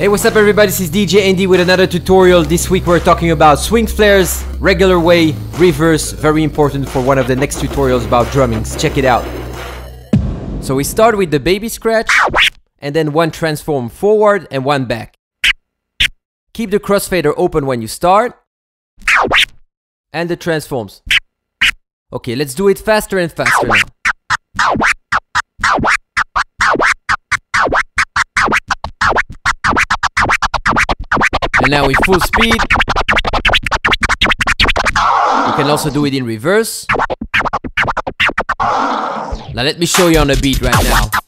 Hey, what's up everybody, this is DJ Andy with another tutorial. This week we're talking about swing flares, regular way, reverse, very important for one of the next tutorials about drummings. Check it out. So we start with the baby scratch, and then one transform forward and one back. Keep the crossfader open when you start, and the transforms. Okay, let's do it faster and faster now. And now in full speed. You can also do it in reverse. Now let me show you on the beat right now.